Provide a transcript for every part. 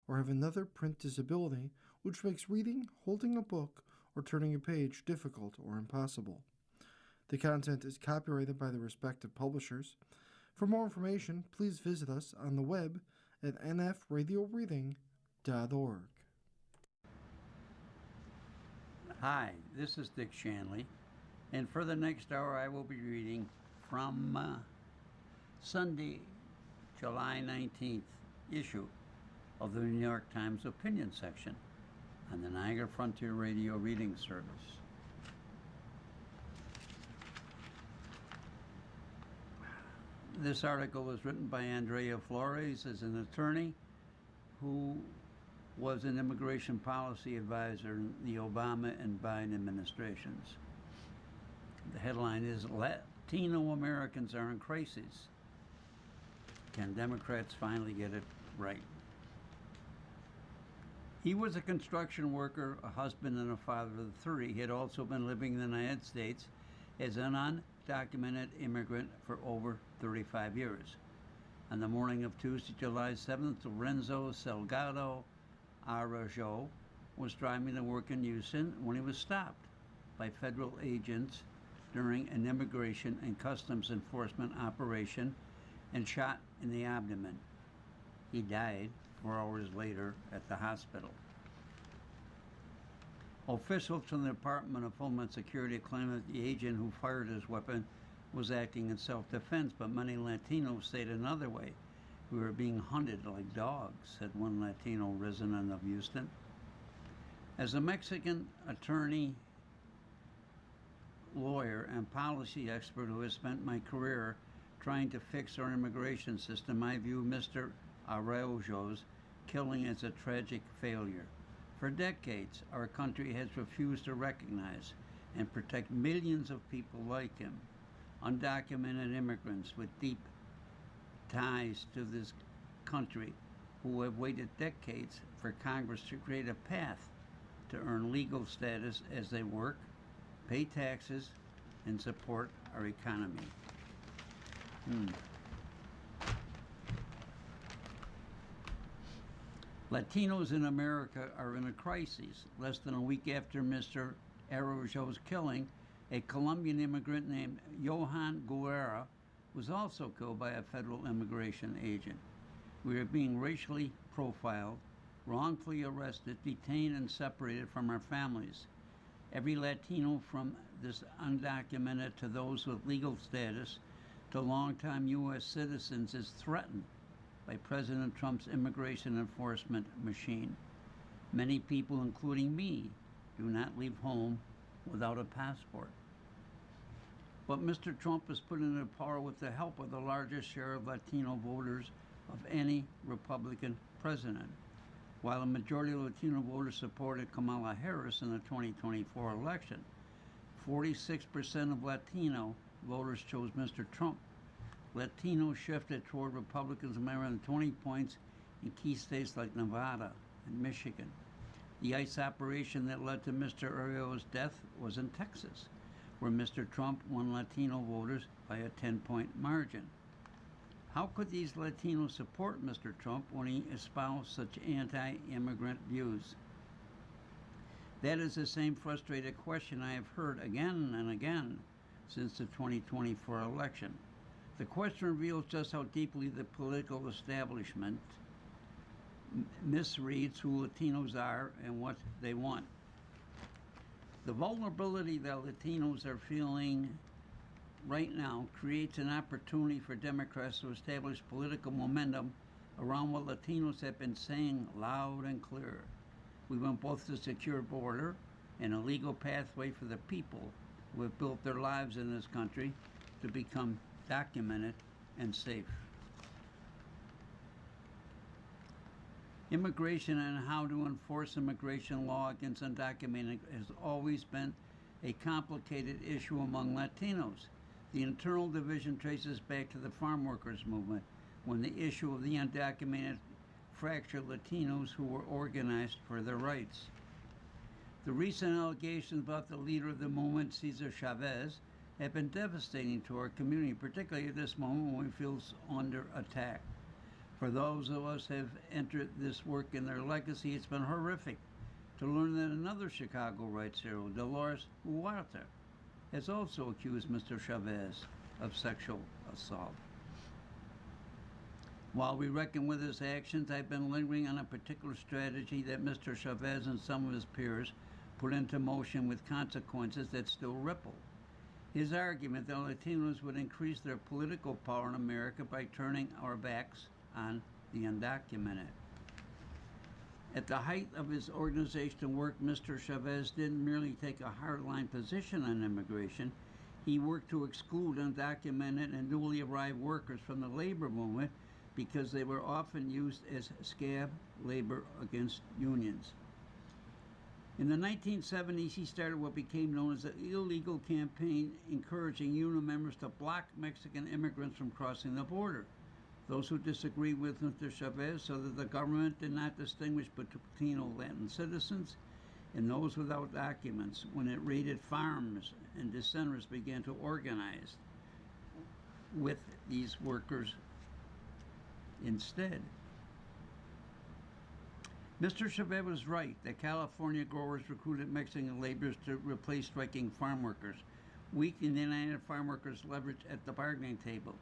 or have another print disability which makes reading, holding a book, or turning a page difficult or impossible. The content is copyrighted by the respective publishers. For more information, please visit us on the web at nfradioreading.org. Hi, this is Dick Shanley, and for the next hour I will be reading from Sunday, July 19th issue of the New York Times Opinion section on the Niagara Frontier Radio Reading Service. This article was written by Andrea Flores as an attorney who was an immigration policy advisor in the Obama and Biden administrations. The headline is, Latino Americans are in crisis. Can Democrats finally get it right? He was a construction worker, a husband, and a father of three. He had also been living in the United States as an undocumented immigrant for over 35 years. On the morning of Tuesday, July 7th, Lorenzo Salgado Arajo was driving to work in Houston when he was stopped by federal agents during an immigration and customs enforcement operation and shot in the abdomen. He died 4 hours later at the hospital. Officials from the Department of Homeland Security claim that the agent who fired his weapon was acting in self-defense, but many Latinos say it another way. We were being hunted like dogs, said one Latino resident of Houston. As a Mexican attorney, lawyer, and policy expert who has spent my career trying to fix our immigration system, I view Mr. Araújo's killing as a tragic failure. For decades, our country has refused to recognize and protect millions of people like him, undocumented immigrants with deep ties to this country who have waited decades for Congress to create a path to earn legal status as they work, pay taxes, and support our economy. Latinos in America are in a crisis. Less than a week after Mr. Araújo's killing, a Colombian immigrant named Johan Guerra was also killed by a federal immigration agent. We are being racially profiled, wrongfully arrested, detained, and separated from our families. Every Latino, from this undocumented to those with legal status to longtime U.S. citizens, is threatened by President Trump's immigration enforcement machine. Many people, including me, do not leave home without a passport. But Mr. Trump is put into power with the help of the largest share of Latino voters of any Republican president. While a majority of Latino voters supported Kamala Harris in the 2024 election, 46% of Latino voters chose Mr. Trump. Latinos shifted toward Republicans by more than 20 points in key states like Nevada and Michigan. The ICE operation that led to Mr. Araújo's death was in Texas, where Mr. Trump won Latino voters by a 10-point margin. How could these Latinos support Mr. Trump when he espoused such anti-immigrant views? That is the same frustrated question I have heard again and again since the 2024 election. The question reveals just how deeply the political establishment misreads who Latinos are and what they want. The vulnerability that Latinos are feeling right now creates an opportunity for Democrats to establish political momentum around what Latinos have been saying loud and clear. We want both a secure border and a legal pathway for the people who have built their lives in this country to become documented and safe. Immigration and how to enforce immigration law against undocumented has always been a complicated issue among Latinos. The internal division traces back to the farm workers movement, when the issue of the undocumented fractured Latinos who were organized for their rights. The recent allegations about the leader of the movement, Cesar Chavez, have been devastating to our community, particularly at this moment when we feel under attack. For those of us who have entered this work in their legacy, it's been horrific to learn that another Chicago rights hero, Dolores Huerta, has also accused Mr. Chavez of sexual assault. While we reckon with his actions, I've been lingering on a particular strategy that Mr. Chavez and some of his peers put into motion with consequences that still ripple. His argument that Latinos would increase their political power in America by turning our backs on the undocumented. At the height of his organizational work, Mr. Chavez didn't merely take a hardline position on immigration. He worked to exclude undocumented and newly arrived workers from the labor movement because they were often used as scab labor against unions. In the 1970s, he started what became known as the illegal campaign encouraging union members to block Mexican immigrants from crossing the border. Those who disagree with Mr. Chavez saw that the government did not distinguish between Latino Latin citizens and those without documents when it raided farms, and dissenters began to organize with these workers instead. Mr. Chavez was right that California growers recruited Mexican laborers to replace striking farm workers. Weak and united farm workers leveraged at the bargaining table.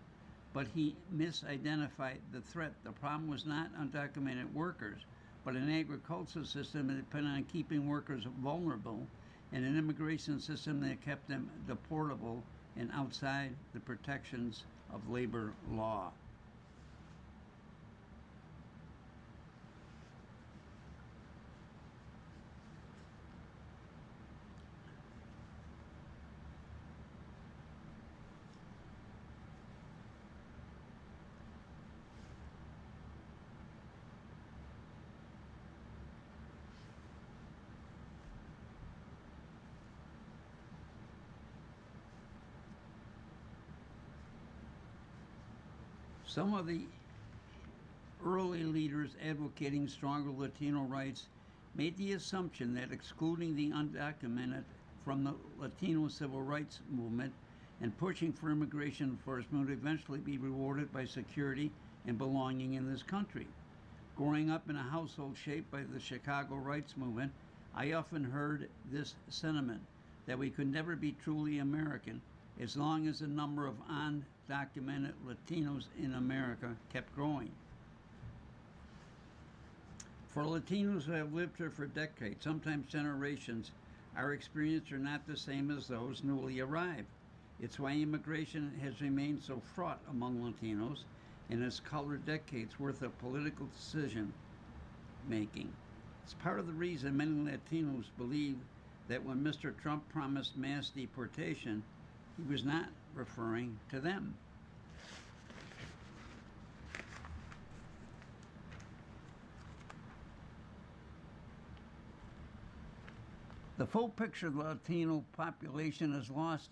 But he misidentified the threat. The problem was not undocumented workers, but an agricultural system that depended on keeping workers vulnerable and an immigration system that kept them deportable and outside the protections of labor law. Some of the early leaders advocating stronger Latino rights made the assumption that excluding the undocumented from the Latino civil rights movement and pushing for immigration enforcement would eventually be rewarded by security and belonging in this country. Growing up in a household shaped by the Chicago rights movement, I often heard this sentiment that we could never be truly American as long as the number of undocumented Latinos in America kept growing. For Latinos who have lived here for decades, sometimes generations, our experiences are not the same as those newly arrived. It's why immigration has remained so fraught among Latinos and has colored decades worth of political decision making. It's part of the reason many Latinos believe that when Mr. Trump promised mass deportation, he was not referring to them. The full picture of the Latino population is lost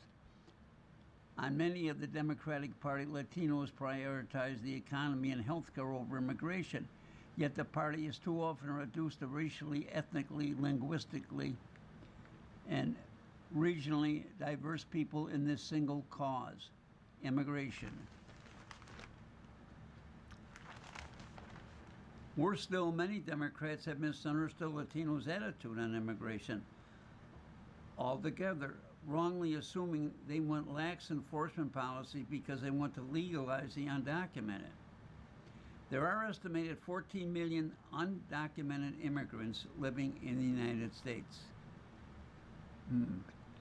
on many of the Democratic Party. Latinos prioritize the economy and healthcare over immigration, yet the party is too often reduced to racially, ethnically, linguistically, and regionally diverse people in this single cause, immigration. Worse still, many Democrats have misunderstood Latinos' attitude on immigration altogether, wrongly assuming they want lax enforcement policy because they want to legalize the undocumented. There are estimated 14 million undocumented immigrants living in the United States.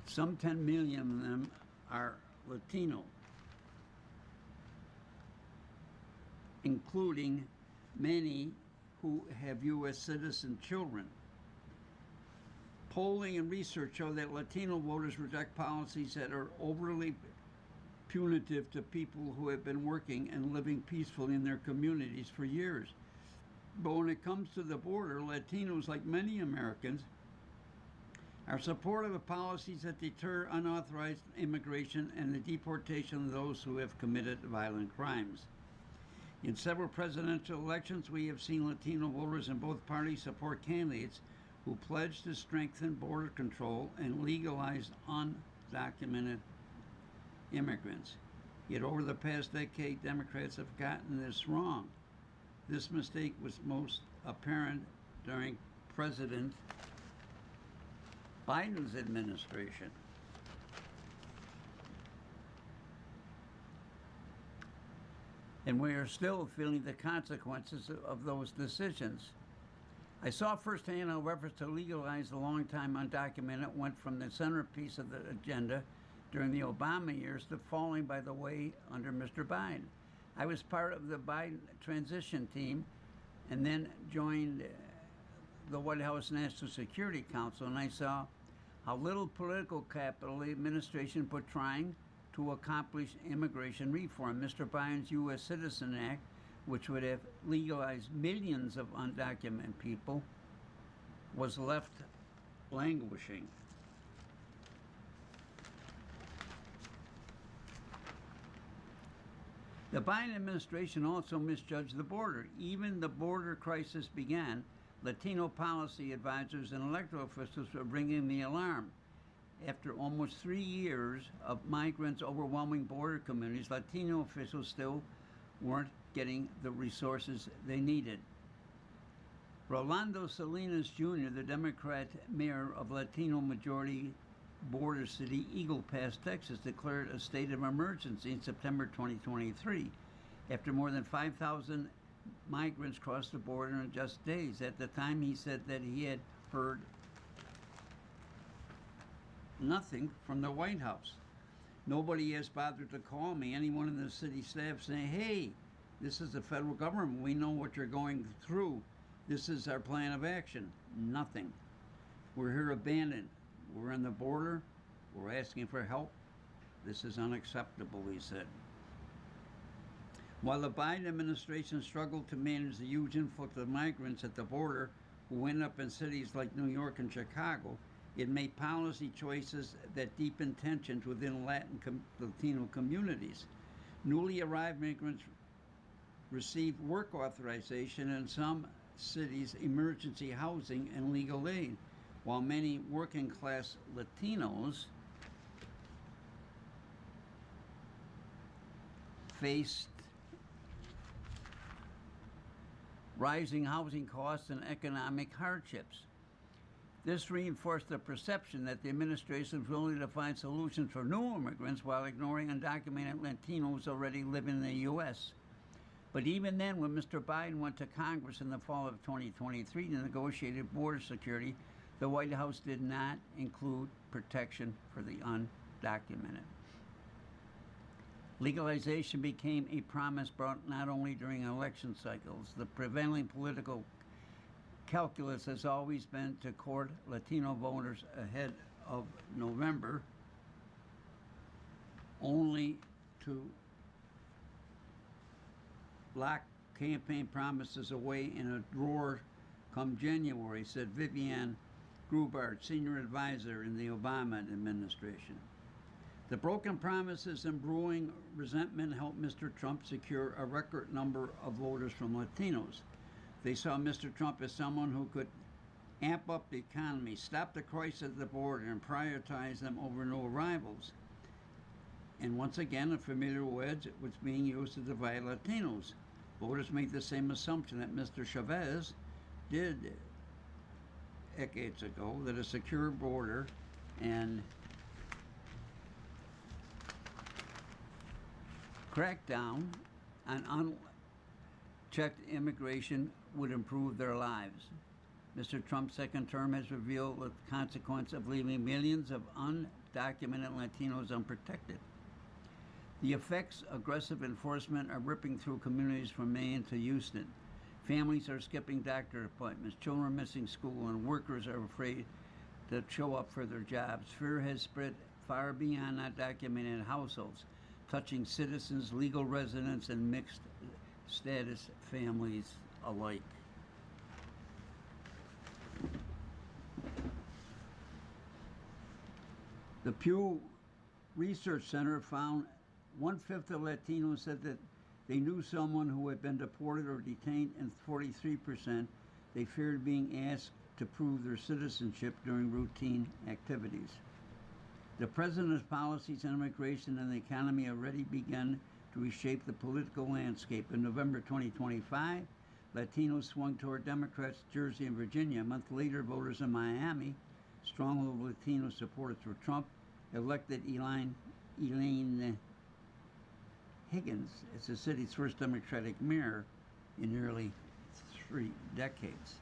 Some 10 million of them are Latino, including many who have U.S. citizen children. Polling and research show that Latino voters reject policies that are overly punitive to people who have been working and living peacefully in their communities for years. But when it comes to the border, Latinos, like many Americans, are supportive of policies that deter unauthorized immigration and the deportation of those who have committed violent crimes. In several presidential elections, we have seen Latino voters in both parties support candidates who pledge to strengthen border control and legalize undocumented immigrants. Yet over the past decade, Democrats have gotten this wrong. This mistake was most apparent during President Biden's administration. And we are still feeling the consequences of those decisions. I saw firsthand how efforts to legalize the long-time undocumented went from the centerpiece of the agenda during the Obama years to falling by the way under Mr. Biden. I was part of the Biden transition team and then joined the White House National Security Council, and I saw how little political capital the administration put trying to accomplish immigration reform. Mr. Biden's U.S. Citizen Act, which would have legalized millions of undocumented people, was left languishing. The Biden administration also misjudged the border. Even the border crisis began, Latino policy advisors and elected officials were bringing the alarm. After almost 3 years of migrants overwhelming border communities, Latino officials still weren't getting the resources they needed. Rolando Salinas Jr., the Democrat mayor of Latino-majority border city Eagle Pass, Texas, declared a state of emergency in September 2023 after more than 5,000 migrants crossed the border in just days. At the time, he said that he had heard nothing from the White House. Nobody has bothered to call me, anyone in the city staff, saying, hey, this is the federal government. We know what you're going through. This is our plan of action. Nothing. We're here abandoned. We're on the border. We're asking for help. This is unacceptable, he said. While the Biden administration struggled to manage the huge influx of migrants at the border who end up in cities like New York and Chicago, it made policy choices that deepened tensions within Latino communities. Newly arrived migrants received work authorization and in some cities emergency housing and legal aid, while many working class Latinos faced rising housing costs and economic hardships. This reinforced the perception that the administration was willing to find solutions for new immigrants while ignoring undocumented Latinos already living in the U.S. But even then, when Mr. Biden went to Congress in the fall of 2023 to negotiate border security, the White House did not include protection for the undocumented. Legalization became a promise brought not only during election cycles. The prevailing political calculus has always been to court Latino voters ahead of November, only to lock campaign promises away in a drawer come January, said Vivian Grubart, senior advisor in the Obama administration. The broken promises and brewing resentment helped Mr. Trump secure a record number of voters from Latinos. They saw Mr. Trump as someone who could amp up the economy, stop the crisis at the border, and prioritize them over new arrivals. And once again, a familiar wedge was being used to divide Latinos. Voters made the same assumption that Mr. Chavez did decades ago, that a secure border and crackdown on unchecked immigration would improve their lives. Mr. Trump's second term has revealed the consequence of leaving millions of undocumented Latinos unprotected. The effects of aggressive enforcement are ripping through communities from Maine to Houston. Families are skipping doctor appointments, children are missing school, and workers are afraid to show up for their jobs. Fear has spread far beyond undocumented households, touching citizens, legal residents, and mixed status families alike. The Pew Research Center found 1/5 of Latinos said that they knew someone who had been deported or detained, and 43% they feared being asked to prove their citizenship during routine activities. The president's policies on immigration and the economy already begun to reshape the political landscape. In November 2025, Latinos swung toward Democrats, Jersey and Virginia. A month later, voters in Miami, stronghold of Latino supporters for Trump, elected Elaine Higgins as the city's first Democratic mayor in nearly 3 decades.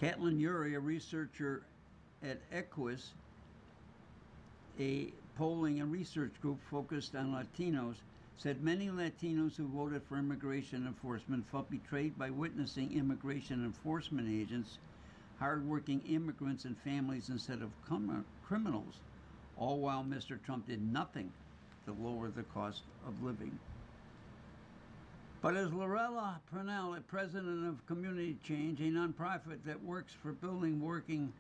Caitlin Urey, a researcher at Equus, a polling and research group focused on Latinos, said many Latinos who voted for immigration enforcement felt betrayed by witnessing immigration enforcement agents, hardworking immigrants and families instead of criminals, all while Mr. Trump did nothing to lower the cost of living. But as Lorella Purnell, president of Community Change, a nonprofit that works for building working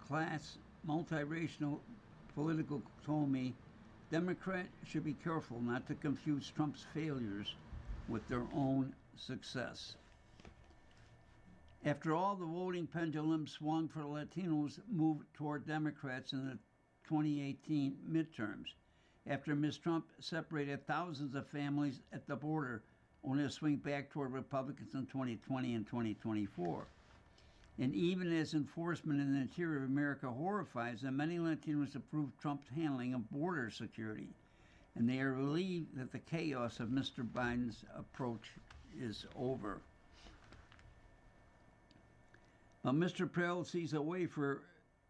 class, multiracial political, told me, Democrats should be careful not to confuse Trump's failures with their own success. After all, the voting pendulum swung for Latinos moved toward Democrats in the 2018 midterms. After Ms. Trump separated thousands of families at the border, only to swing back toward Republicans in 2020 and 2024. And even as enforcement in the interior of America horrifies them, many Latinos approve Trump's handling of border security, and they are relieved that the chaos of Mr. Biden's approach is over. But Mr. Pell sees a way for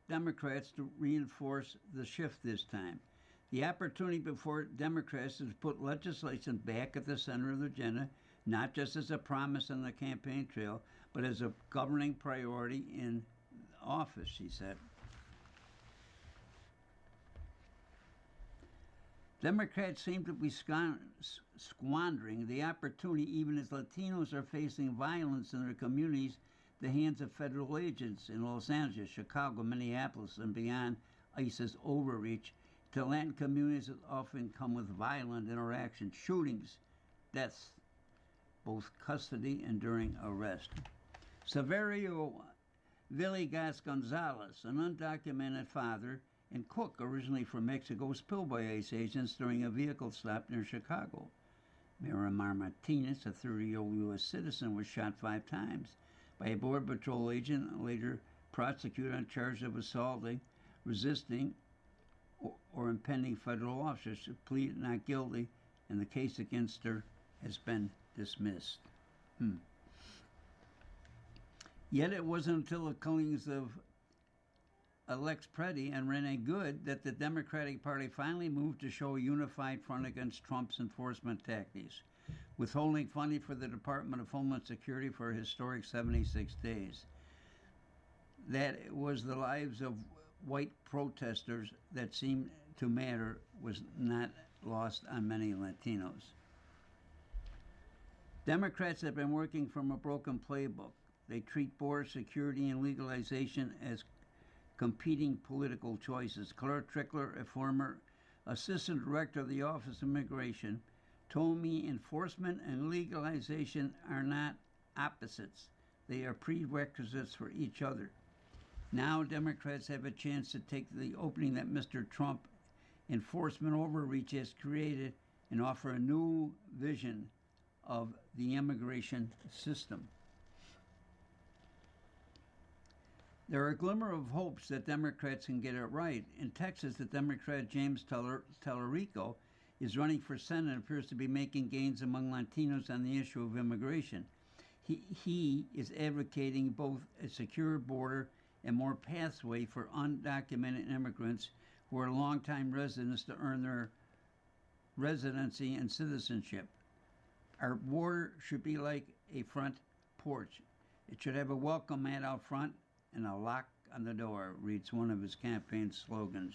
Democrats to reinforce the shift this time. The opportunity before Democrats is to put legislation back at the center of the agenda, not just as a promise on the campaign trail, but as a governing priority in office, she said. Democrats seem to be squandering the opportunity, even as Latinos are facing violence in their communities, at the hands of federal agents in Los Angeles, Chicago, Minneapolis, and beyond ICE's overreach to Latin communities that often come with violent interaction, shootings, deaths, both custody and during arrest. Saverio Villegas Gonzalez, an undocumented father and cook originally from Mexico, was killed by ICE agents during a vehicle stop near Chicago. Miramar Martinez, a 30-year-old U.S. citizen, was shot 5 times by a Border Patrol agent and later prosecuted on charge of assaulting, resisting, or impending federal officers. She pleaded not guilty, and the case against her has been dismissed. Yet it wasn't until the killings of Alex Preddy and Rene Good that the Democratic Party finally moved to show a unified front against Trump's enforcement tactics, withholding funding for the Department of Homeland Security for a historic 76 days. That it was the lives of white protesters that seemed to matter was not lost on many Latinos. Democrats have been working from a broken playbook. They treat border security and legalization as competing political choices. Claire Trickler, a former assistant director of the Office of Immigration, told me enforcement and legalization are not opposites. They are prerequisites for each other. Now Democrats have a chance to take the opening that Mr. Trump enforcement overreach has created and offer a new vision of the immigration system. There are a glimmer of hopes that Democrats can get it right. In Texas, the Democrat James Tallarico is running for Senate and appears to be making gains among Latinos on the issue of immigration. He is advocating both a secure border and more pathway for undocumented immigrants who are longtime residents to earn their residency and citizenship. Our border should be like a front porch. It should have a welcome mat out front and a lock on the door, reads one of his campaign slogans.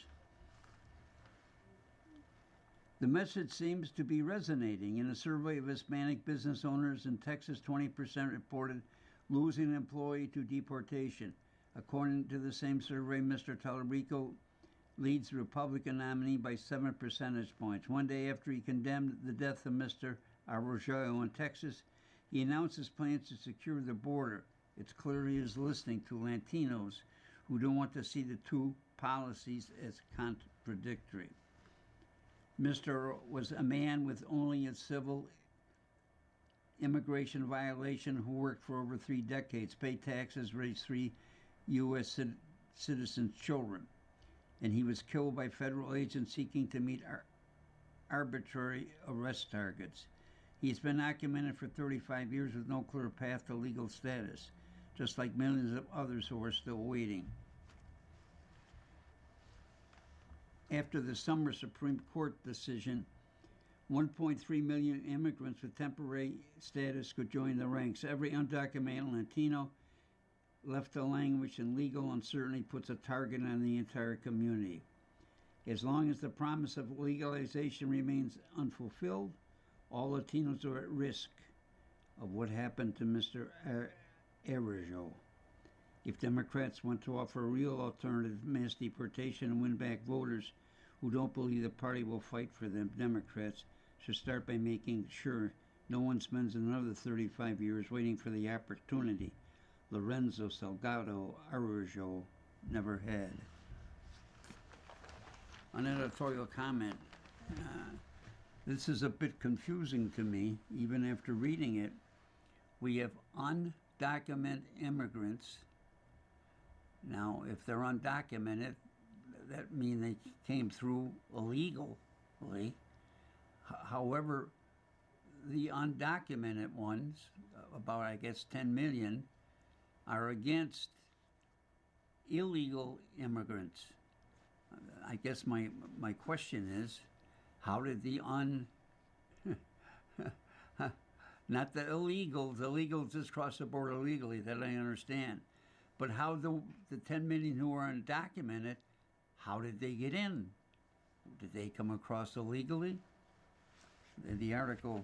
The message seems to be resonating. In a survey of Hispanic business owners in Texas, 20% reported losing an employee to deportation. According to the same survey, Mr. Tallarico leads the Republican nominee by 7 percentage points. One day after he condemned the death of Mr. Arroyo in Texas, he announced his plans to secure the border. It's clear he is listening to Latinos who don't want to see the two policies as contradictory. Mr. was a man with only a civil immigration violation who worked for over 3 decades, paid taxes, raised 3 U.S. citizens' children. And he was killed by federal agents seeking to meet arbitrary arrest targets. He's been documented for 35 years with no clear path to legal status, just like millions of others who are still waiting. After the summer Supreme Court decision, 1.3 million immigrants with temporary status could join the ranks. Every undocumented Latino left the language and legal uncertainty puts a target on the entire community. As long as the promise of legalization remains unfulfilled, all Latinos are at risk of what happened to Mr. Araujo. If Democrats want to offer a real alternative mass deportation and win back voters who don't believe the party will fight for them, Democrats should start by making sure no one spends another 35 years waiting for the opportunity Lorenzo Salgado Araujo never had. An editorial comment. This is a bit confusing to me, even after reading it. We have undocumented immigrants. Now, if they're undocumented, that means they came through illegally. However, the undocumented ones, about, I guess, 10 million, are against illegal immigrants. I guess my question is, how did the not the illegals just cross the border illegally, that I understand. But how the 10 million who are undocumented, how did they get in? Did they come across illegally? The article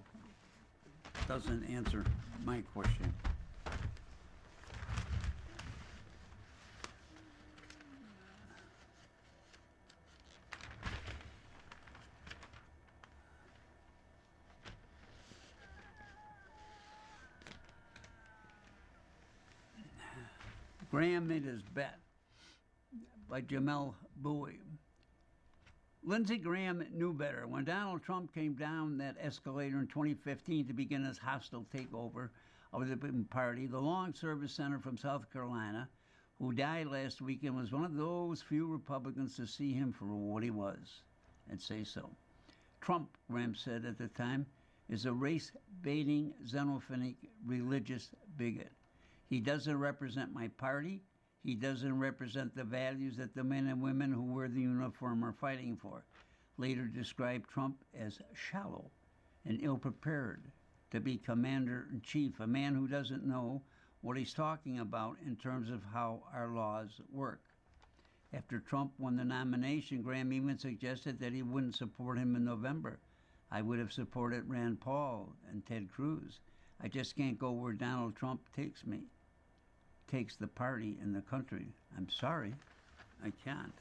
doesn't answer my question. Graham Made His Bet by Jamel Bowie. Lindsey Graham knew better. When Donald Trump came down that escalator in 2015 to begin his hostile takeover of the Republican Party, the long-service senator from South Carolina, who died last weekend, was one of those few Republicans to see him for what he was and say so. Trump, Graham said at the time, is a race-baiting, xenophobic, religious bigot. He doesn't represent my party. He doesn't represent the values that the men and women who wear the uniform are fighting for. Later described Trump as shallow and ill-prepared to be commander-in-chief, a man who doesn't know what he's talking about in terms of how our laws work. After Trump won the nomination, Graham even suggested that he wouldn't support him in November. I would have supported Rand Paul and Ted Cruz. I just can't go where Donald Trump takes the party and the country. I'm sorry, I can't.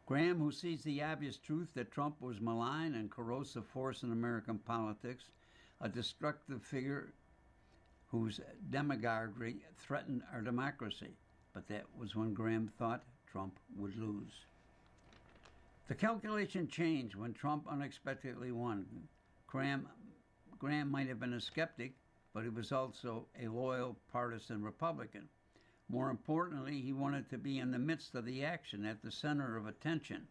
Graham, who sees the obvious truth that Trump was malign and corrosive force in American politics, a destructive figure whose demagoguery threatened our democracy. But that was when Graham thought Trump would lose. The calculation changed when Trump unexpectedly won. Graham might have been a skeptic, but he was also a loyal partisan Republican. More importantly, he wanted to be in the midst of the action, at the center of attention.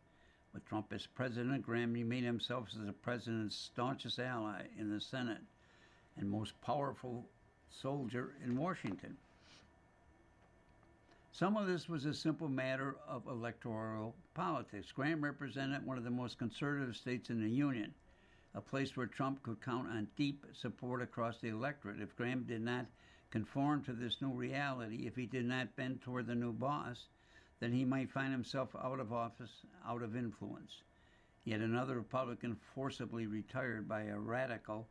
With Trump as president, Graham made himself as the president's staunchest ally in the Senate and most powerful soldier in Washington. Some of this was a simple matter of electoral politics. Graham represented one of the most conservative states in the Union, a place where Trump could count on deep support across the electorate. If Graham did not conform to this new reality, if he did not bend toward the new boss, then he might find himself out of office, out of influence. Yet another Republican forcibly retired by a radical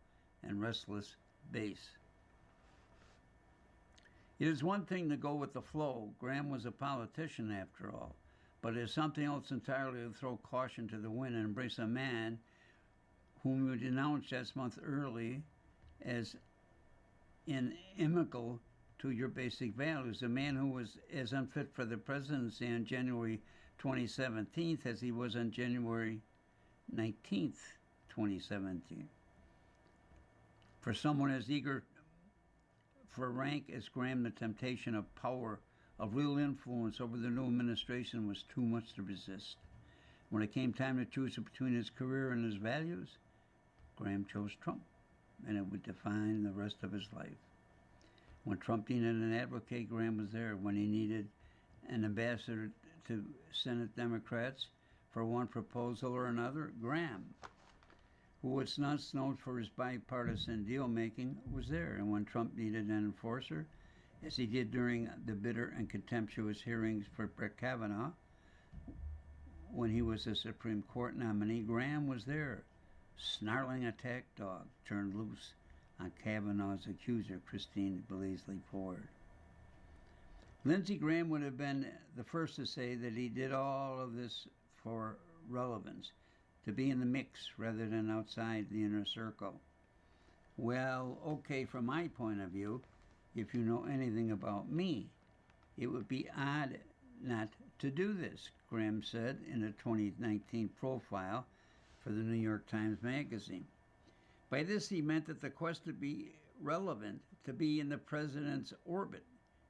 and restless base. It is one thing to go with the flow. Graham was a politician after all. But it is something else entirely to throw caution to the wind and embrace a man whom you denounced last month early as inimical to your basic values, a man who was as unfit for the presidency on January 2017 as he was on January 19th, 2017. For someone as eager for rank as Graham, the temptation of power, of real influence over the new administration was too much to resist. When it came time to choose between his career and his values, Graham chose Trump, and it would define the rest of his life. When Trump needed an advocate, Graham was there. When he needed an ambassador to Senate Democrats for one proposal or another, Graham, who was not known for his bipartisan deal-making, was there. And when Trump needed an enforcer, as he did during the bitter and contemptuous hearings for Brett Kavanaugh, when he was a Supreme Court nominee, Graham was there, snarling attack dog turned loose on Kavanaugh's accuser, Christine Blasey Ford. Lindsey Graham would have been the first to say that he did all of this for relevance, to be in the mix rather than outside the inner circle. Well, okay, from my point of view, if you know anything about me, it would be odd not to do this, Graham said in a 2019 profile for the New York Times Magazine. By this, he meant that the quest to be relevant, to be in the president's orbit,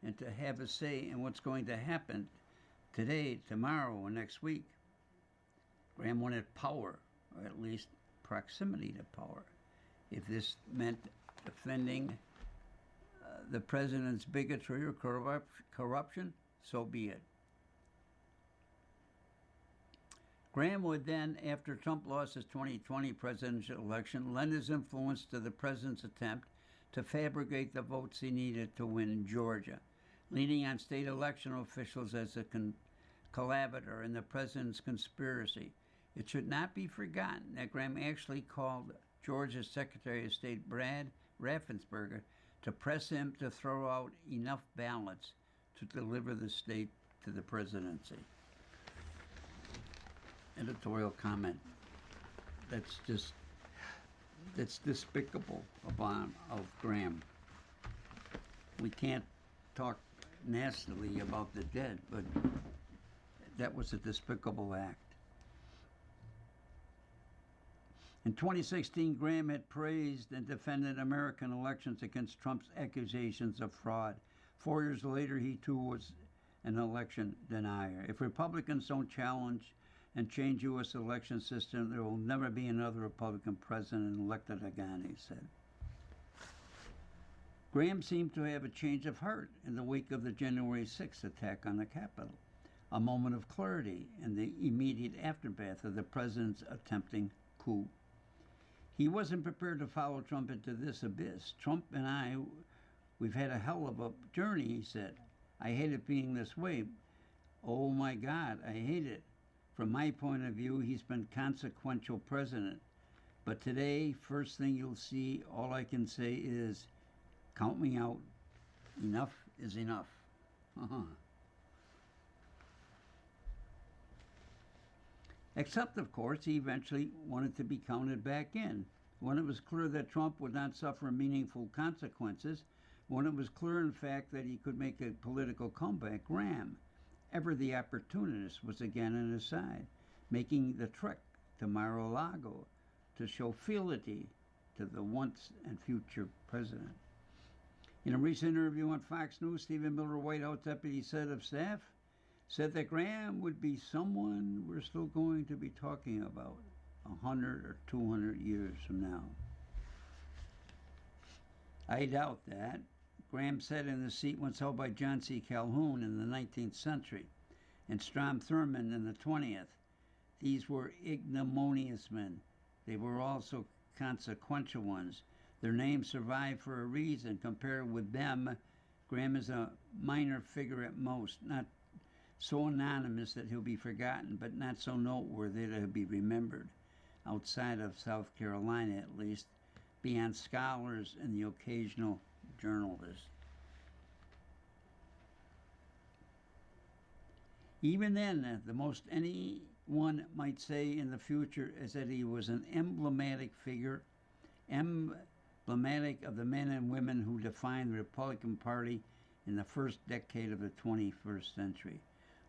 and to have a say in what's going to happen today, tomorrow, and next week. Graham wanted power, or at least proximity to power. If this meant defending the president's bigotry or corruption, so be it. Graham would then, after Trump lost his 2020 presidential election, lend his influence to the president's attempt to fabricate the votes he needed to win Georgia, leaning on state election officials as a collaborator in the president's conspiracy. It should not be forgotten that Graham actually called Georgia's Secretary of State Brad Raffensperger to press him to throw out enough ballots to deliver the state to the presidency. Editorial comment. That's despicable of Graham. We can't talk nastily about the dead, but that was a despicable act. In 2016, Graham had praised and defended American elections against Trump's accusations of fraud. 4 years later, he too was an election denier. If Republicans don't challenge and change U.S. election system, there will never be another Republican president elected again, he said. Graham seemed to have a change of heart in the wake of the January 6th attack on the Capitol, a moment of clarity in the immediate aftermath of the president's attempting coup. He wasn't prepared to follow Trump into this abyss. Trump and I, we've had a hell of a journey, he said. I hate it being this way. Oh my God, I hate it. From my point of view, he's been consequential president. But today, first thing you'll see, all I can say is, count me out. Enough is enough. Except, of course, he eventually wanted to be counted back in. When it was clear that Trump would not suffer meaningful consequences, when it was clear, in fact, that he could make a political comeback, Graham, ever the opportunist, was again on his side, making the trek to Mar-a-Lago to show fealty to the once and future president. In a recent interview on Fox News, Stephen Miller, White House Deputy Head of Staff, said that Graham would be someone we're still going to be talking about 100 or 200 years from now. I doubt that. Graham sat in the seat once held by John C. Calhoun in the 19th century and Strom Thurmond in the 20th. These were ignominious men. They were also consequential ones. Their names survive for a reason. Compared with them, Graham is a minor figure at most, not so anonymous that he'll be forgotten, but not so noteworthy to be remembered, outside of South Carolina at least, beyond scholars and the occasional journalist. Even then, the most anyone might say in the future is that he was an emblematic figure, emblematic of the men and women who defined the Republican Party in the first decade of the 21st century,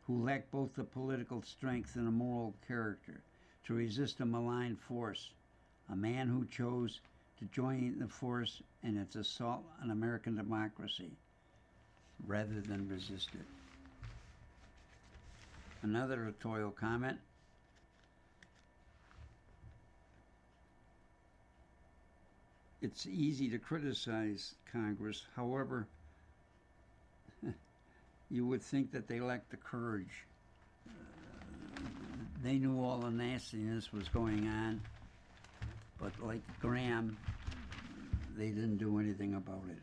who lacked both the political strength and the moral character to resist a malign force, a man who chose to join the force in its assault on American democracy rather than resist it. Another editorial comment. It's easy to criticize Congress. However, you would think that they lacked the courage. They knew all the nastiness was going on, but like Graham, they didn't do anything about it.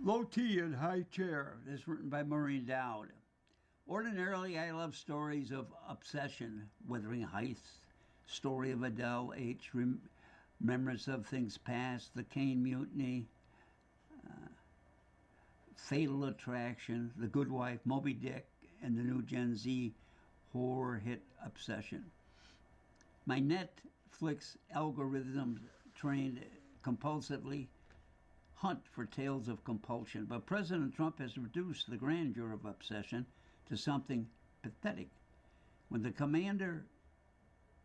Low T in High Chair. This is written by Maureen Dowd. Ordinarily, I love stories of obsession, Wuthering Heights, story of Adele H., remembrance of things past, the Caine Mutiny, Fatal Attraction, The Good Wife, Moby Dick, and the new Gen Z horror hit Obsession. My Netflix algorithm trained compulsively hunt for tales of compulsion, but President Trump has reduced the grandeur of obsession to something pathetic. When the commander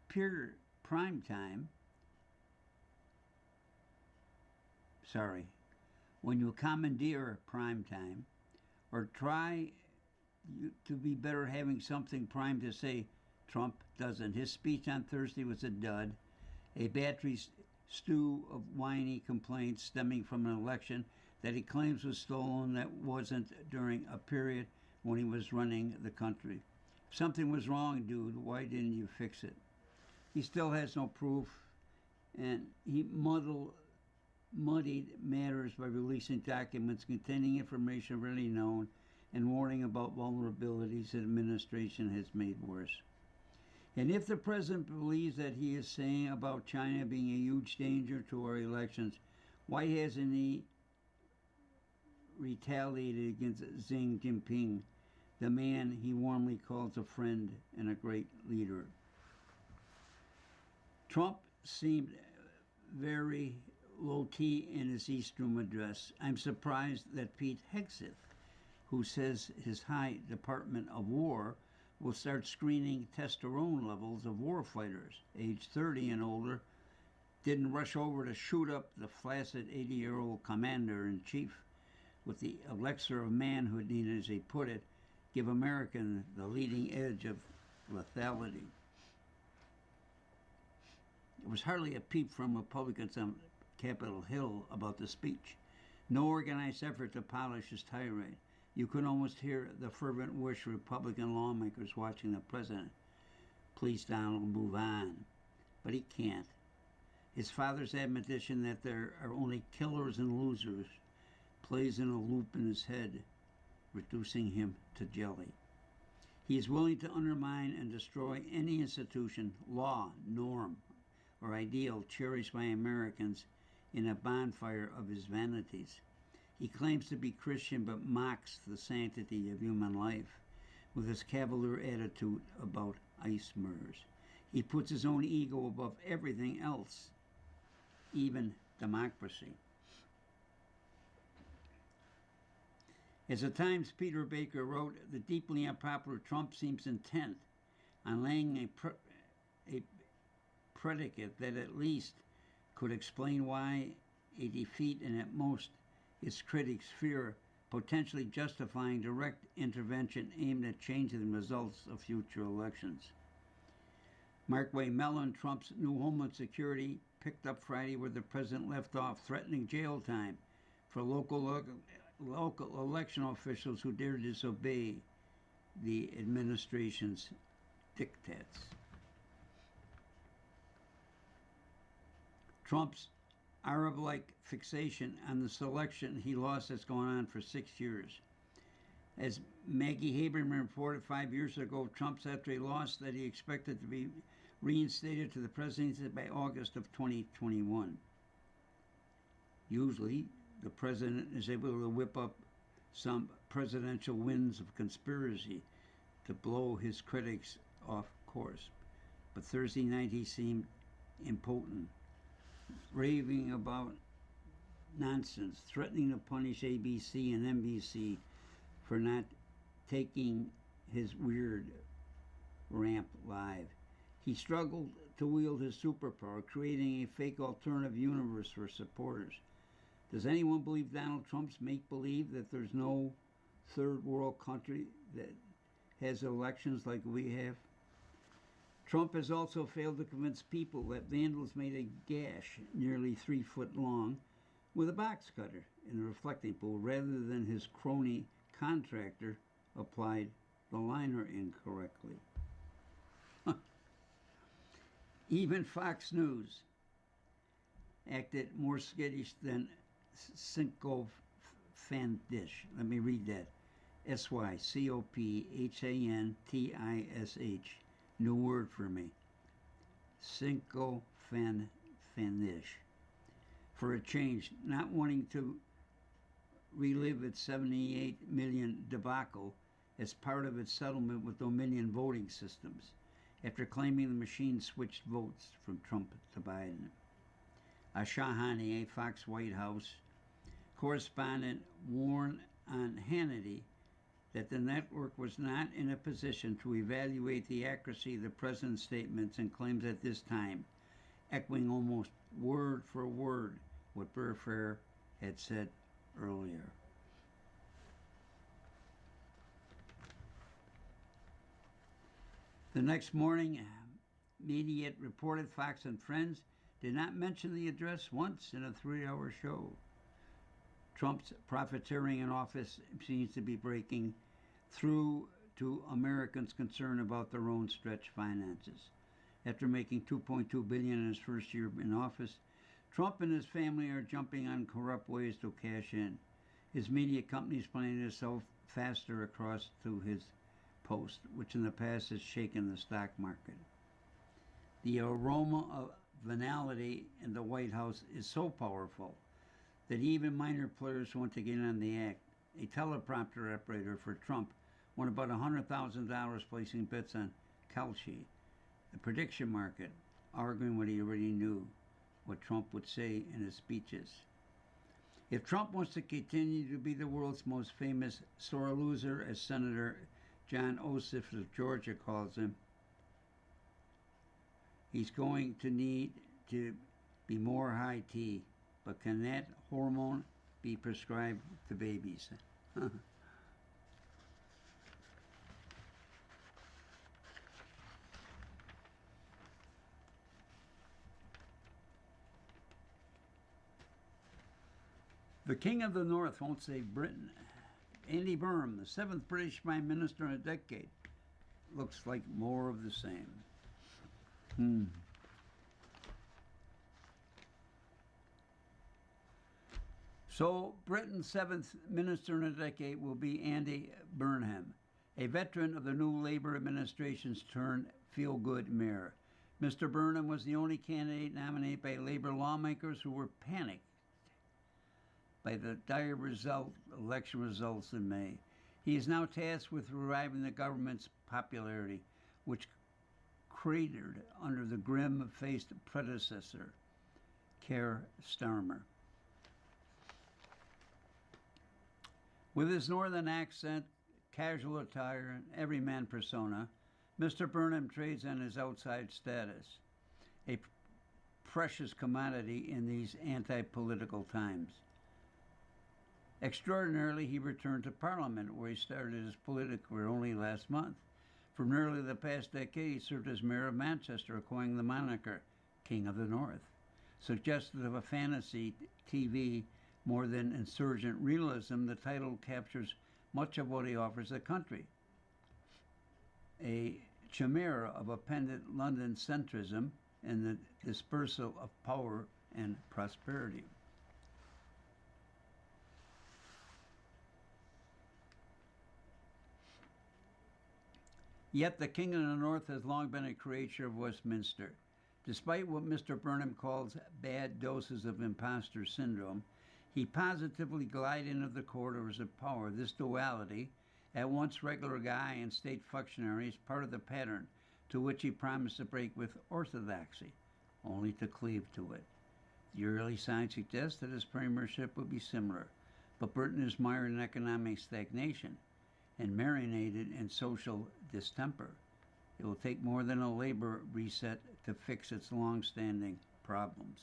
peer primetime, when you commandeer primetime, or try to be better having something prime to say, Trump doesn't. His speech on Thursday was a dud, a battery stew of whiny complaints stemming from an election that he claims was stolen that wasn't during a period when he was running the country. If something was wrong, dude, why didn't you fix it? He still has no proof, and he muddied matters by releasing documents containing information already known and warning about vulnerabilities that administration has made worse. And if the president believes that he is saying about China being a huge danger to our elections, why hasn't he retaliated against Xi Jinping, the man he warmly calls a friend and a great leader? Trump seemed very low T in his East Room address. I'm surprised that Pete Hegseth, who says his high Department of War will start screening testosterone levels of warfighters aged 30 and older, didn't rush over to shoot up the flaccid 80-year-old commander-in-chief with the elixir of manhood needed, as he put it, give Americans the leading edge of lethality. There was hardly a peep from Republicans on Capitol Hill about the speech. No organized effort to polish his tirade. You could almost hear the fervent wish of Republican lawmakers watching the president. Please, Donald, move on. But he can't. His father's admonition that there are only killers and losers plays in a loop in his head, reducing him to jelly. He is willing to undermine and destroy any institution, law, norm, or ideal cherished by Americans in a bonfire of his vanities. He claims to be Christian but mocks the sanctity of human life with his cavalier attitude about ice mirrors. He puts his own ego above everything else, even democracy. As the Times' Peter Baker wrote, the deeply unpopular Trump seems intent on laying a predicate that at least could explain why a defeat and at most his critics fear, potentially justifying direct intervention aimed at changing the results of future elections. Mark Way Mellon, Trump's new Homeland Security, picked up Friday where the president left off, threatening jail time for local election officials who dare disobey the administration's diktats. Trump's Arab-like fixation on the selection he lost has gone on for 6 years. As Maggie Haberman reported 5 years ago, Trump said after he lost that he expected to be reinstated to the presidency by August of 2021. Usually, the president is able to whip up some presidential winds of conspiracy to blow his critics off course. But Thursday night he seemed impotent, raving about nonsense, threatening to punish ABC and NBC for not taking his weird ramp live. He struggled to wield his superpower, creating a fake alternative universe for supporters. Does anyone believe Donald Trump's make-believe that there's no third world country that has elections like we have? Trump has also failed to convince people that vandals made a gash nearly 3 foot long with a box cutter in a reflecting pool rather than his crony contractor applied the liner incorrectly. Even Fox News acted more skittish than Cinco Fandish. Let me read that. Sycophantish. New word for me. Cinco Fandish. For a change, not wanting to relive its 78 million debacle as part of its settlement with Dominion voting systems, after claiming the machine switched votes from Trump to Biden. Shahani, a Fox White House correspondent, warned on Hannity that the network was not in a position to evaluate the accuracy of the president's statements and claims at this time, echoing almost word for word what Burr Fair had said earlier. The next morning, media reported Fox and Friends did not mention the address once in a 3-hour show. Trump's profiteering in office seems to be breaking through to Americans' concern about their own stretched finances. After making $2.2 billion in his first year in office, Trump and his family are jumping on corrupt ways to cash in. His media companies planning to sell faster across to his post, which in the past has shaken the stock market. The aroma of venality in the White House is so powerful that even minor players want to get on the act. A teleprompter operator for Trump won about $100,000 placing bets on Kalshi, the prediction market, arguing what he already knew, what Trump would say in his speeches. If Trump wants to continue to be the world's most famous sore loser, as Senator John Ossoff of Georgia calls him, he's going to need to be more high tea. But can that hormone be prescribed to babies? The King of the North won't save Britain. Andy Burnham, the 7th British Prime Minister in a decade. Looks like more of the same. So Britain's 7th Minister in a decade will be Andy Burnham, a veteran of the new Labour administration's turned feel-good mayor. Mr. Burnham was the only candidate nominated by Labour lawmakers who were panicked by the dire election results in May. He is now tasked with reviving the government's popularity, which cratered under the grim-faced predecessor, Keir Starmer. With his northern accent, casual attire, and everyman persona, Mr. Burnham trades on his outside status, a precious commodity in these anti-political times. Extraordinarily, he returned to Parliament, where he started his political career only last month. For nearly the past decade, he served as mayor of Manchester, acquiring the moniker King of the North, suggestive of a fantasy TV more than insurgent realism. The title captures much of what he offers the country. A chimera of appendant London centrism and the dispersal of power and prosperity. Yet the King of the North has long been a creature of Westminster. Despite what Mr. Burnham calls bad doses of imposter syndrome, he positively glided into the corridors of power. This duality, at once regular guy and state functionary, is part of the pattern to which he promised to break with orthodoxy, only to cleave to it. The early signs suggest that his premiership would be similar, but Britain is mired in economic stagnation and marinated in social distemper. It will take more than a labor reset to fix its long-standing problems.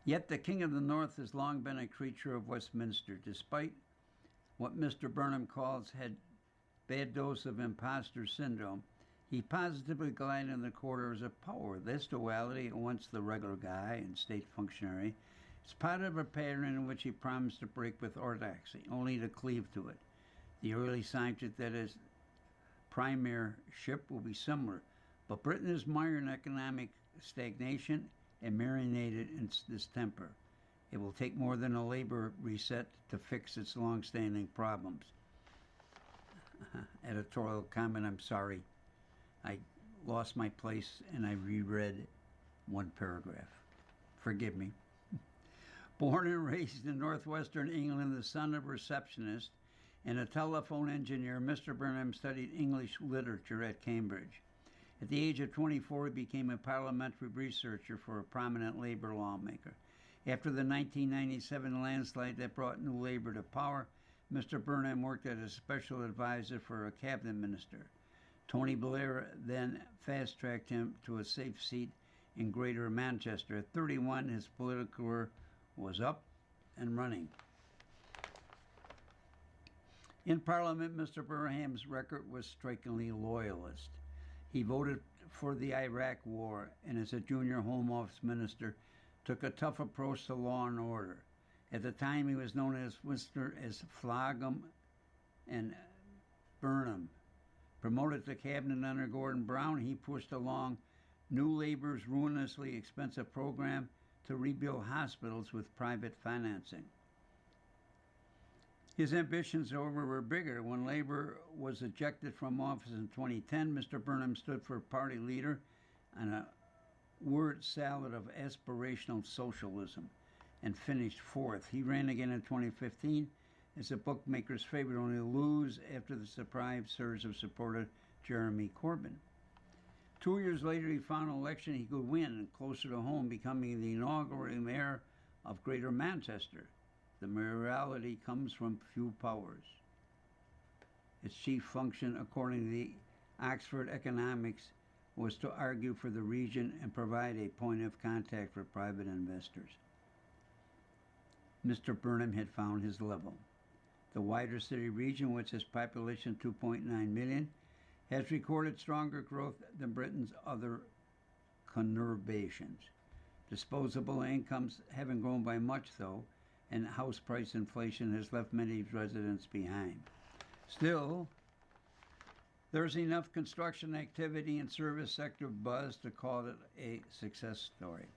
Yet the King of the North has long been a creature of Westminster, despite what Mr. Burnham calls had bad dose of imposter syndrome. He positively glided in the corridors of power. This duality, at once the regular guy and state functionary, is part of a pattern in which he promised to break with orthodoxy, only to cleave to it. The early signs that his premiership will be similar, but Britain is mired in economic stagnation and marinated in distemper. It will take more than a labor reset to fix its long-standing problems. Editorial comment, I'm sorry. I lost my place and I reread one paragraph. Forgive me. Born and raised in northwestern England, the son of a receptionist and a telephone engineer, Mr. Burnham studied English literature at Cambridge. At the age of 24, he became a parliamentary researcher for a prominent labor lawmaker. After the 1997 landslide that brought New Labour to power, Mr. Burnham worked as a special advisor for a cabinet minister. Tony Blair then fast-tracked him to a safe seat in Greater Manchester. At 31, his political career was up and running. In Parliament, Mr. Burnham's record was strikingly loyalist. He voted for the Iraq War and as a junior Home Office minister took a tough approach to law and order. At the time, he was known as Winster as Floggham and Burnham. Promoted to cabinet under Gordon Brown, he pushed along New Labour's ruinously expensive program to rebuild hospitals with private financing. His ambitions, however, were bigger. When Labour was ejected from office in 2010, Mr. Burnham stood for party leader on a word salad of aspirational socialism and finished fourth. He ran again in 2015 as a bookmaker's favorite, only to lose after the surprise surge of supporter Jeremy Corbyn. 2 years later, he found an election he could win, and closer to home, becoming the inaugural mayor of Greater Manchester. The mayoralty comes from few powers. Its chief function, according to the Oxford Economics, was to argue for the region and provide a point of contact for private investors. Mr. Burnham had found his level. The wider city region, which has population 2.9 million, has recorded stronger growth than Britain's other conurbations. Disposable incomes haven't grown by much, though, and house price inflation has left many residents behind. Still, there's enough construction activity and service sector buzz to call it a success story.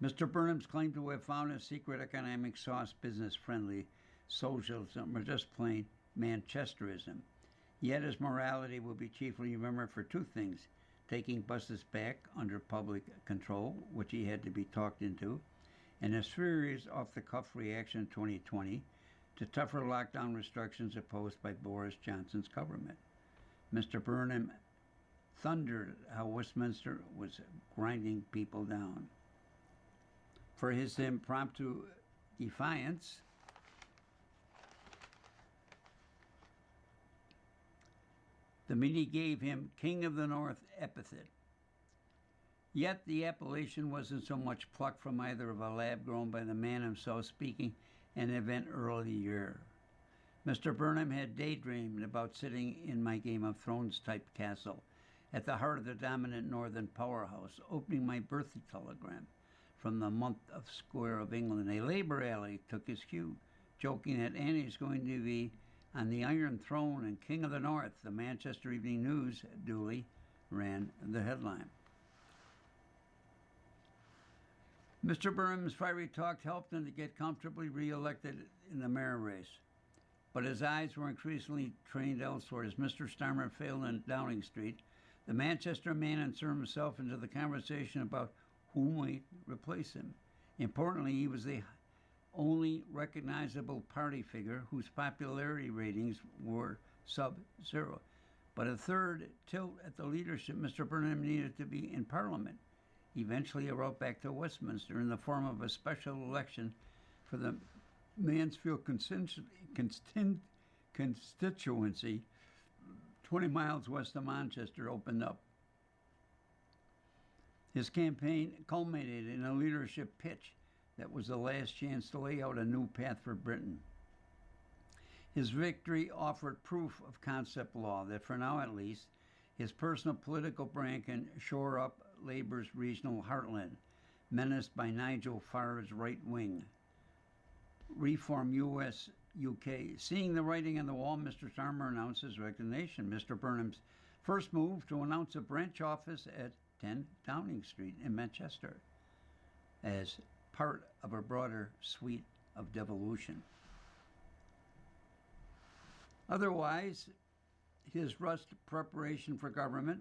Mr. Burnham's claim to have found a secret economic sauce, business-friendly socialism, or just plain Manchesterism. Yet his morality will be chiefly remembered for two things: taking buses back under public control, which he had to be talked into, and his furious off-the-cuff reaction in 2020 to tougher lockdown restrictions imposed by Boris Johnson's government. Mr. Burnham thundered how Westminster was grinding people down. For his impromptu defiance, the media gave him King of the North epithet. Yet the appellation wasn't so much plucked from either of a lab grown by the man himself, speaking an event early year. Mr. Burnham had daydreamed about sitting in my Game of Thrones type castle at the heart of the dominant northern powerhouse, opening my birthday telegram from the month of Square of England. A Labour ally took his cue, joking that Annie's going to be on the Iron Throne and King of the North. The Manchester Evening News duly ran the headline. Mr. Burnham's fiery talk helped him to get comfortably re-elected in the mayor race, but his eyes were increasingly trained elsewhere. As Mr. Starmer failed in Downing Street, the Manchester man inserted himself into the conversation about who might replace him. Importantly, he was the only recognizable party figure whose popularity ratings were sub-zero. But a third tilt at the leadership, Mr. Burnham needed to be in Parliament. Eventually, he wrote back to Westminster in the form of a special election for the Mansfield constituency, 20 miles west of Manchester, opened up. His campaign culminated in a leadership pitch that was the last chance to lay out a new path for Britain. His victory offered proof of concept law that, for now at least, his personal political brand can shore up Labour's regional heartland, menaced by Nigel Farage's right wing. Reform US UK. Seeing the writing on the wall, Mr. Starmer announced his resignation. Mr. Burnham's first move to announce a branch office at 10 Downing Street in Manchester as part of a broader suite of devolution. Otherwise, his rushed preparation for government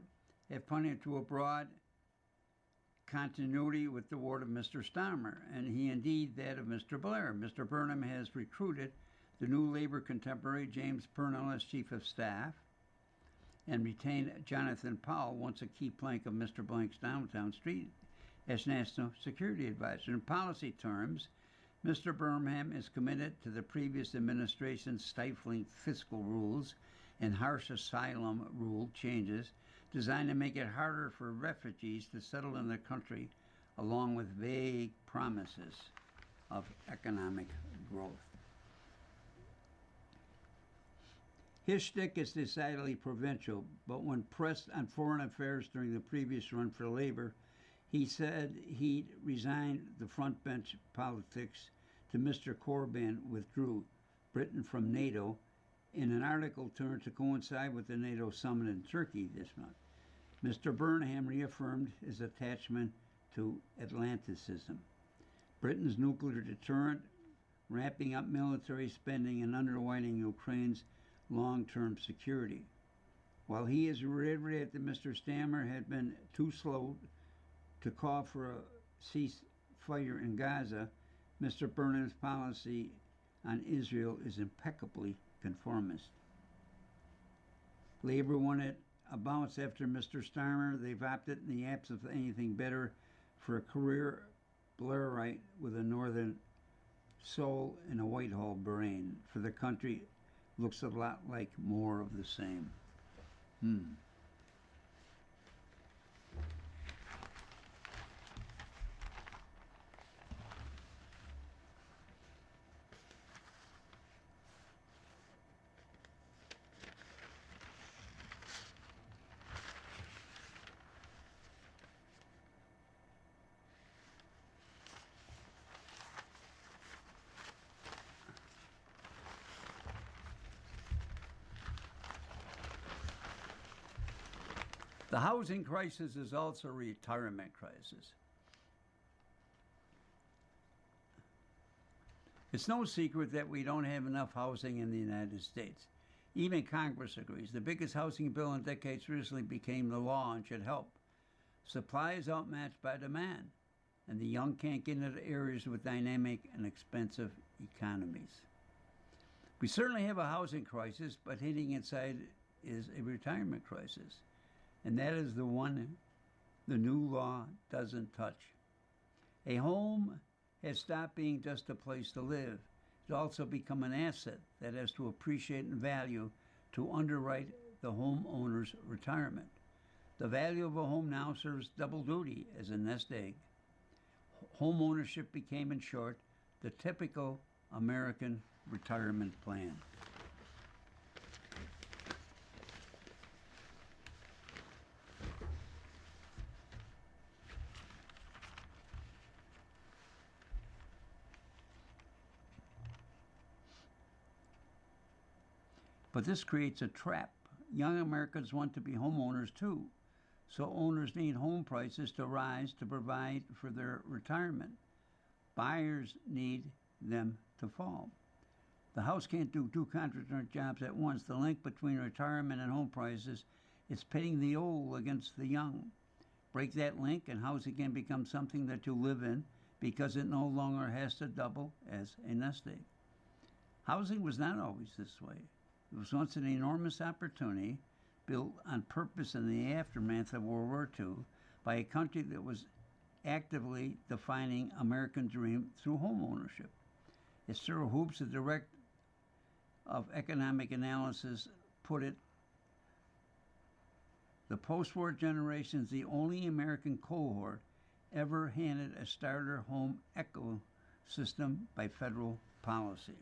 have pointed to a broad continuity with the ward of Mr. Starmer, and he indeed that of Mr. Blair. Mr. Burnham has recruited the new Labour contemporary James Purnell as Chief of Staff and retained Jonathan Powell, once a key plank of Mr. Blank's Downtown Street, as National Security Advisor. In policy terms, Mr. Burnham is committed to the previous administration's stifling fiscal rules and harsh asylum rule changes designed to make it harder for refugees to settle in the country, along with vague promises of economic growth. His shtick is decidedly provincial, but when pressed on foreign affairs during the previous run for Labour, he said he'd resigned the front bench politics to Mr. Corbyn withdrew Britain from NATO in an article turned to coincide with the NATO summit in Turkey this month. Mr. Burnham reaffirmed his attachment to Atlanticism, Britain's nuclear deterrent, ramping up military spending, and underwriting Ukraine's long-term security. While he has reiterated that Mr. Starmer had been too slow to call for a ceasefire in Gaza, Mr. Burnham's policy on Israel is impeccably conformist. Labour wanted a bounce after Mr. Starmer. They've opted, in the absence of anything better, for a career Blairite with a northern soul and a Whitehall brain. For the country, looks a lot like more of the same. The housing crisis is also a retirement crisis. It's no secret that we don't have enough housing in the United States. Even Congress agrees. The biggest housing bill in decades recently became the law and should help. Supply is outmatched by demand, and the young can't get into areas with dynamic and expensive economies. We certainly have a housing crisis, but hitting inside is a retirement crisis. And that is the one the new law doesn't touch. A home has stopped being just a place to live. It's also become an asset that has to appreciate and value to underwrite the homeowner's retirement. The value of a home now serves double duty as a nest egg. Home ownership became, in short, the typical American retirement plan. But this creates a trap. Young Americans want to be homeowners too, so owners need home prices to rise to provide for their retirement. Buyers need them to fall. The house can't do two contractor jobs at once. The link between retirement and home prices is pitting the old against the young. Break that link and housing can become something that you live in because it no longer has to double as a nest egg. Housing was not always this way. It was once an enormous opportunity built on purpose in the aftermath of World War II by a country that was actively defining American dream through home ownership. As Cyril Hoops, the director of economic analysis, put it, the post-war generation is the only American cohort ever handed a starter home ecosystem by federal policy.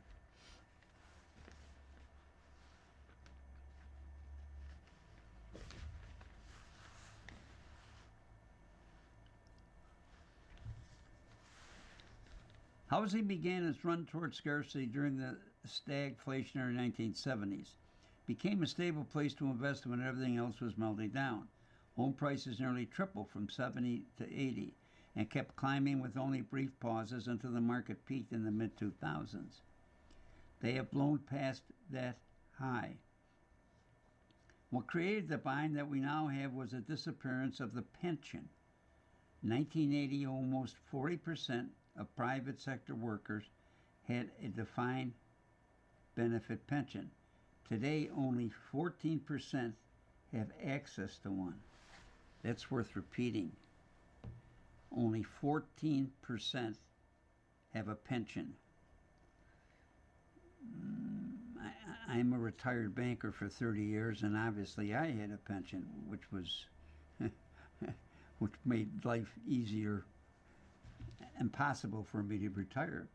Housing began its run toward scarcity during the stagflationary 1970s. Became a stable place to invest when everything else was melting down. Home prices nearly tripled from 70 to 80 and kept climbing with only brief pauses until the market peaked in the mid-2000s. They have blown past that high. What created the bind that we now have was the disappearance of the pension. In 1980, almost 40% of private sector workers had a defined benefit pension. Today, only 14% have access to one. That's worth repeating. Only 14% have a pension. I'm a retired banker for 30 years, and obviously I had a pension, which was which made life easier and possible for me to retire.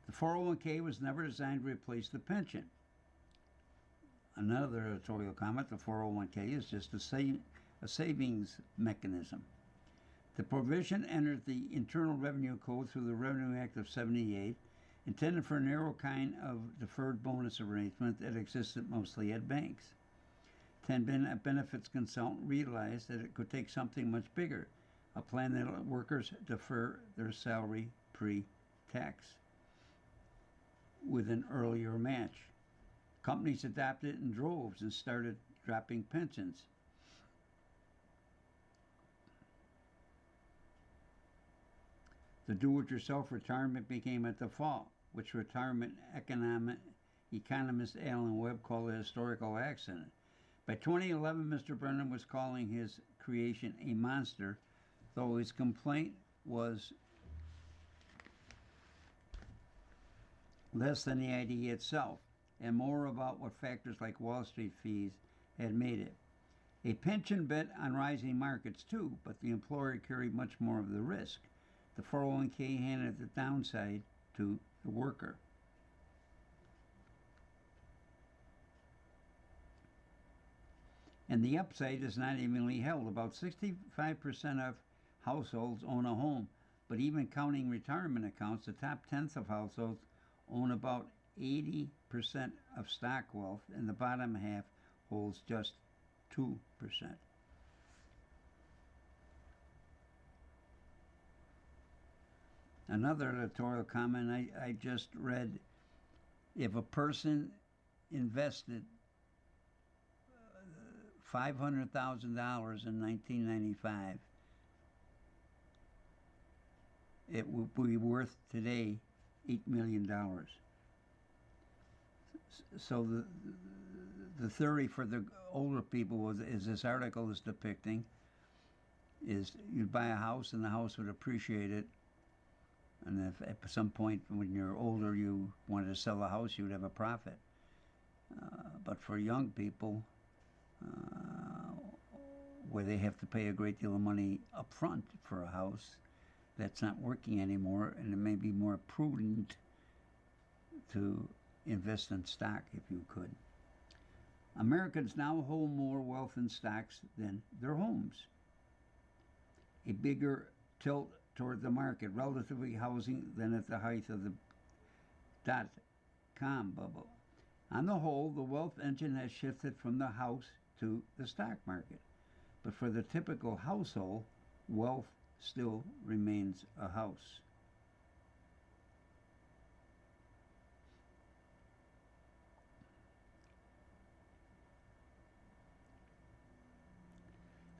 The 401k was never designed to replace the pension. Another editorial comment, the 401k is just a savings mechanism. The provision entered the Internal Revenue Code through the Revenue Act of '78, intended for a narrow kind of deferred bonus arrangement that existed mostly at banks. A benefits consultant realized that it could take something much bigger, a plan that let workers defer their salary pre-tax with an earlier match. Companies adopted it in droves and started dropping pensions. The do-it-yourself retirement became a default, which retirement economist Alan Webb called a historical accident. By 2011, Mr. Brennan was calling his creation a monster, though his complaint was less than the idea itself, and more about what factors like Wall Street fees had made it. A pension bet on rising markets too, but the employer carried much more of the risk. The 401k handed the downside to the worker. And the upside is not evenly held. About 65% of households own a home, but even counting retirement accounts, the top tenth of households own about 80% of stock wealth, and the bottom half holds just 2%. Another editorial comment I just read, if a person invested $500,000 in 1995, it will be worth today $8 million. So the theory for the older people was, as this article is depicting, is you'd buy a house and the house would appreciate it, and if at some point when you're older you wanted to sell the house, you would have a profit. But for young people, where they have to pay a great deal of money up front for a house, that's not working anymore, and it may be more prudent to invest in stock if you could. Americans now hold more wealth in stocks than their homes. A bigger tilt toward the market, relatively housing, than at the height of the dot-com bubble. On the whole, the wealth engine has shifted from the house to the stock market. But for the typical household, wealth still remains a house.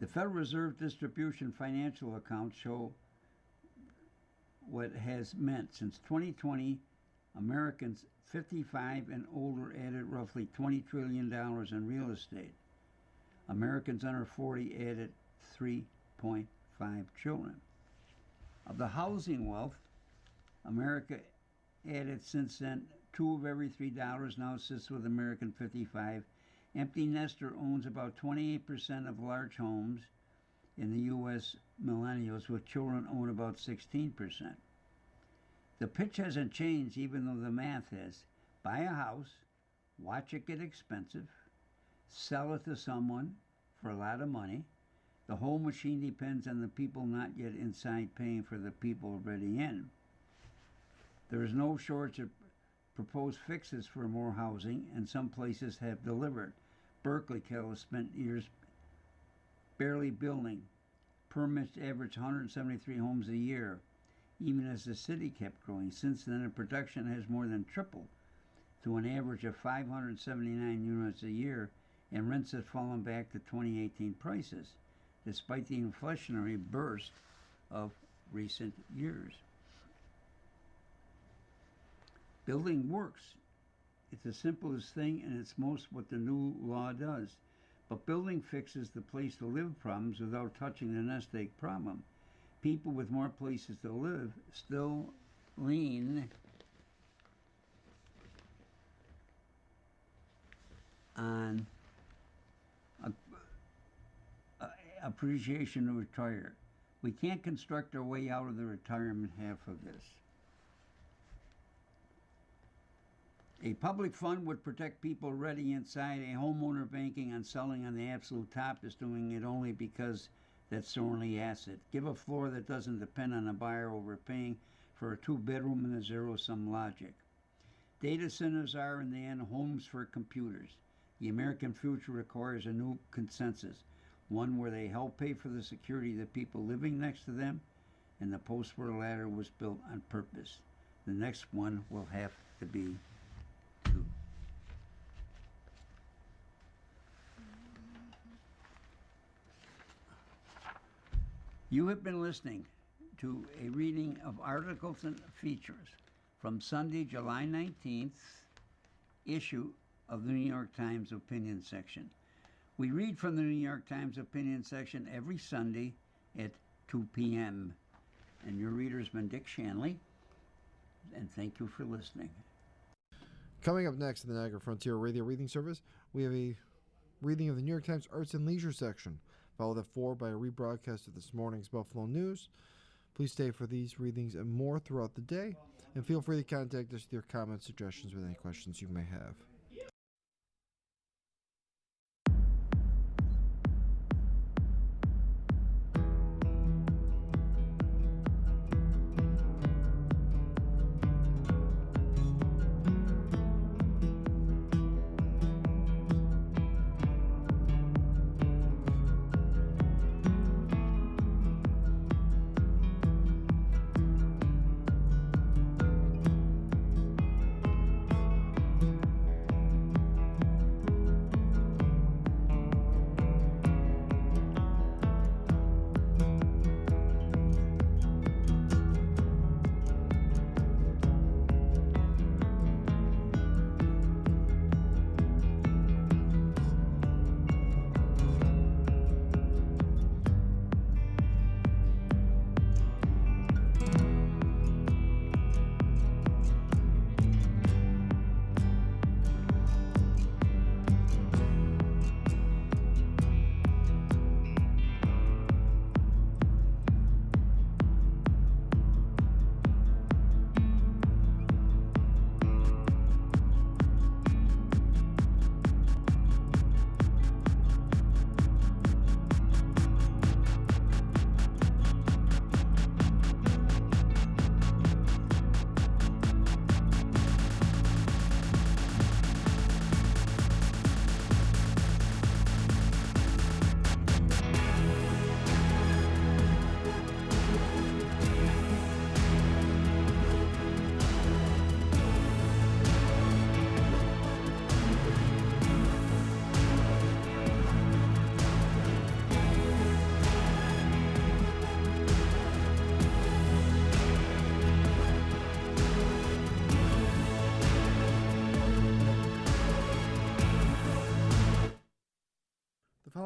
The Federal Reserve distribution financial accounts show what has meant. Since 2020, Americans 55 and older added roughly $20 trillion in real estate. Americans under 40 added 3.5 children. Of the housing wealth, America added since then 2 of every $3 now sits with American 55. Empty nester owns about 28% of large homes in the U.S. millennials, with children own about 16%. The pitch hasn't changed, even though the math has. Buy a house, watch it get expensive, sell it to someone for a lot of money. The whole machine depends on the people not yet inside paying for the people already in. There is no shortage of proposed fixes for more housing, and some places have delivered. Berkeley has spent years barely building. Permits average 173 homes a year, even as the city kept growing. Since then, the production has more than tripled to an average of 579 units a year, and rents have fallen back to 2018 prices, despite the inflationary burst of recent years. Building works. It's the simplest thing, and it's most what the new law does. But building fixes the place to live problems without touching the nest egg problem. People with more places to live still lean on appreciation to retire. We can't construct our way out of the retirement half of this. A public fund would protect people already inside. A homeowner banking on selling on the absolute top is doing it only because that's their only asset. Give a floor that doesn't depend on a buyer overpaying for a 2-bedroom and a zero-sum logic. Data centers are, in the end, homes for computers. The American future requires a new consensus, one where they help pay for the security of the people living next to them, and the post-war ladder was built on purpose. The next one will have to be two. You have been listening to a reading of articles and features from Sunday, July 19th, issue of the New York Times opinion section. We read from the New York Times opinion section every Sunday at 2 p.m. And your reader has been Dick Shanley, and thank you for listening. Coming up next in the Niagara Frontier Radio Reading Service, we have a reading of the New York Times Arts and Leisure section, followed at 4 by a rebroadcast of this morning's Buffalo News. Please stay for these readings and more throughout the day, and feel free to contact us with your comments, suggestions, with any questions you may have.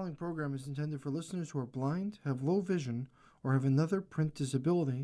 following program is intended for listeners who are blind, have low vision, or have another print disability